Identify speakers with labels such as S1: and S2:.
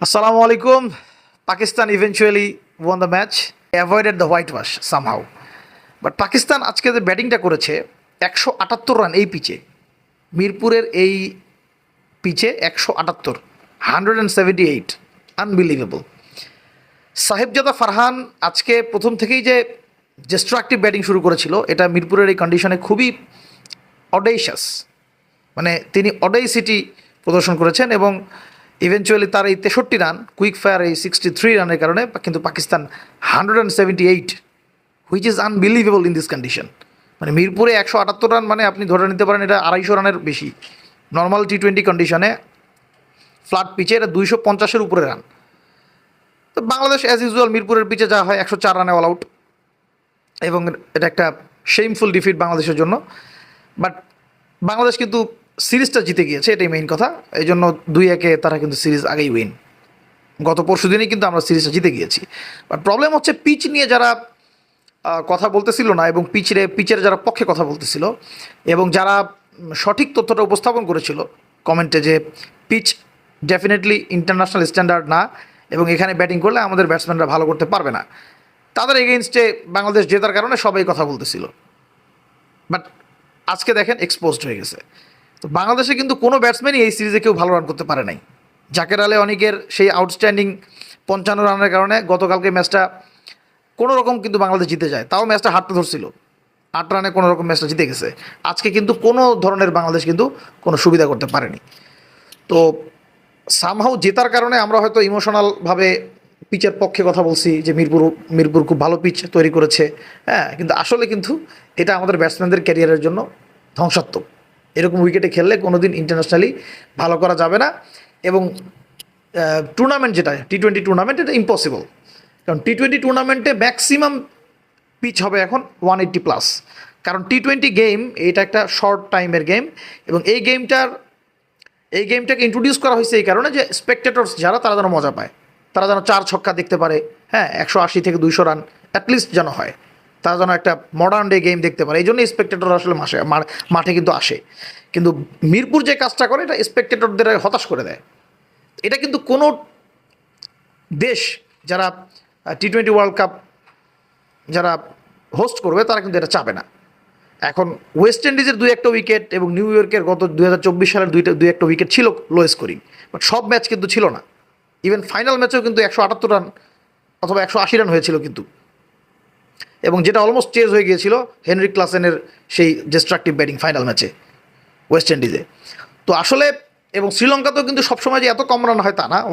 S1: Assalamu alaikum. Pakistan eventually won the match. They avoided the whitewash somehow. But Pakistan আজকে যে ব্যাটিংটা করেছে 178 run এই পিচে, মিরপুরের এই পিচে 178, 178, আনবিলিভেবল। সাহেবজাদা ফারহান আজকে প্রথম থেকেই যে ডিস্ট্রাকটিভ ব্যাটিং শুরু করেছিল, এটা মিরপুরের এই কন্ডিশনে খুবই অডেশাস, মানে তিনি অডেসিটি প্রদর্শন করেছেন এবং ইভেনচুয়ালি তার এই 63 রান, কুইক ফায়ার এই 63 রানের কারণে কিন্তু Pakistan 178, which is unbelievable in this condition. মানে মিরপুরে 178 রান মানে আপনি ধরে নিতে পারেন এটা 250 রানের বেশি। নর্মাল টি-20 কন্ডিশনে ফ্ল্যাট পিচে এটা 250-এর উপরে রান। তো বাংলাদেশ অ্যাজ ইউজুয়াল মিরপুরের পিচে যা হয় 104 রানে অল আউট, এবং এটা একটা শেমফুল ডিফিট বাংলাদেশের জন্য। বাট বাংলাদেশ কিন্তু সিরিজটা জিতে গিয়েছে, এটাই মেইন কথা। এই জন্য 2-1 তারা কিন্তু সিরিজ আগেই উইন। গত পরশু দিনই কিন্তু আমরা সিরিজটা জিতে গিয়েছি। বাট প্রবলেম হচ্ছে পিচ নিয়ে যারা কথা বলতেছিল না, এবং পিচের যারা পক্ষে কথা বলতেছিল এবং যারা সঠিক তথ্যটা উপস্থাপন করেছিল কমেন্টে যে পিচ ডেফিনেটলি ইন্টারন্যাশনাল স্ট্যান্ডার্ড না এবং এখানে ব্যাটিং করলে আমাদের ব্যাটসম্যানরা ভালো করতে পারবে না, তাদের এগেইনস্টে বাংলাদেশ জেতার কারণে সবাই কথা বলতেছিল। বাট আজকে দেখেন এক্সপোজড হয়ে গেছে। তো বাংলাদেশে কিন্তু কোনো ব্যাটসম্যানই এই সিরিজে কেউ ভালো রান করতে পারে নাই। জাকের আলী অনেকের সেই আউটস্ট্যান্ডিং 55 রানের কারণে গতকালকে ম্যাচটা কোনো রকম কিন্তু বাংলাদেশ জিতে যায়, তাও ম্যাচটা হারতে ধরছিল, 8 রানে কোনো রকম ম্যাচটা জিতে গেছে। আজকে কিন্তু কোনো ধরনের বাংলাদেশ কিন্তু কোনো সুবিধা করতে পারেনি। তো সামহাউ জেতার কারণে আমরা হয়তো ইমোশনালভাবে পিচের পক্ষে কথা বলছি যে মিরপুর খুব ভালো পিচ তৈরি করেছে, হ্যাঁ, কিন্তু আসলে কিন্তু এটা আমাদের ব্যাটসম্যানদের ক্যারিয়ারের জন্য ধ্বংসাত্মক। এরকম উইকেটে খেললে কোনো দিন ইন্টারন্যাশনালি ভালো করা যাবে না, এবং টুর্নামেন্ট যেটা টি-20 টুর্নামেন্ট, এটা ইম্পসিবল। কারণ টি-20 টুর্নামেন্টে ম্যাক্সিমাম পিচ হবে এখন 180+, কারণ টি-20 গেম এটা একটা শর্ট টাইমের গেম, এবং এই গেমটাকে ইন্ট্রোডিউস করা হয়েছে এই কারণে যে স্পেকটেটরস যারা, তারা যেন মজা পায়, তারা যেন 4 ছক্কা দেখতে পারে, হ্যাঁ, 180 থেকে 200 রান অ্যাটলিস্ট যেন হয়, তারা যেন একটা মডার্ন ডে গেম দেখতে পারে। এই জন্য স্পেকটেটর আসলে মাঠে কিন্তু আসে। কিন্তু মিরপুর যে কাজটা করে এটা স্পেকটেটরদের হতাশ করে দেয়। এটা কিন্তু কোনো দেশ যারা টি-20 ওয়ার্ল্ড কাপ যারা হোস্ট করবে তারা কিন্তু এটা চাবে না। এখন ওয়েস্ট ইন্ডিজের 2-1 উইকেট এবং নিউ ইয়র্কের গত 2024 সালের 2-1 উইকেট ছিল লো স্কোরিং, বাট সব ম্যাচ কিন্তু ছিল না। ইভেন ফাইনাল ম্যাচেও কিন্তু 178 রান অথবা 180 রান হয়েছিল কিন্তু, এবং যেটা অলমোস্ট চেজ হয়ে গিয়েছিল হেনরিক ক্লাসেনের সেই ডিস্ট্রাকটিভ ব্যাটিং ফাইনাল ম্যাচে ওয়েস্ট ইন্ডিজে। তো আসলে এবং শ্রীলঙ্কাতেও কিন্তু সবসময় যে এত কম রান হয় তা না।